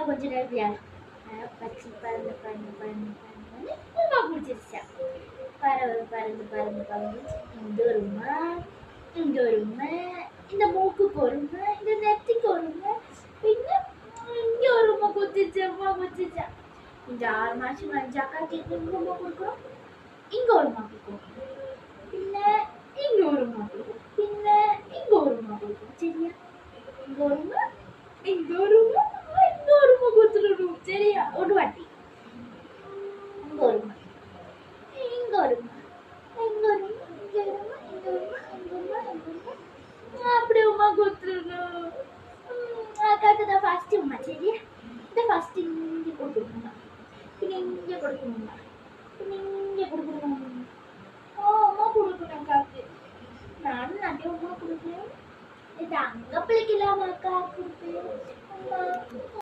கொஞ்ச நேரம் விளையாடும். பச்சி பறந்து பறந்து பறந்து பறந்து உமா பிடிச்சிருச்சா. பறவை பறந்து பறந்து பறந்து இந்த ஒரு உமா, இந்த ஒரு உமா, இந்த மூக்குக்கு ஒரு உமா, இந்த நெத்திக்கு ஒரு உமா, பின்ன இங்க ஒரு உமா குத்திச்சா. இந்த 6 மாசம் 5 அக்காக்கு இங்க உமா கொடுக்குறோம், இங்க ஒரு உமா கொடுக்குறோம், பின்ன இங்க ஒரு உமா கொடுக்குறோம், பின்ன இங்க ஒரு உமா கொடுக்குறோம். சரியா? இங்க ஒரு உமா, இங்க ஒரு உமா,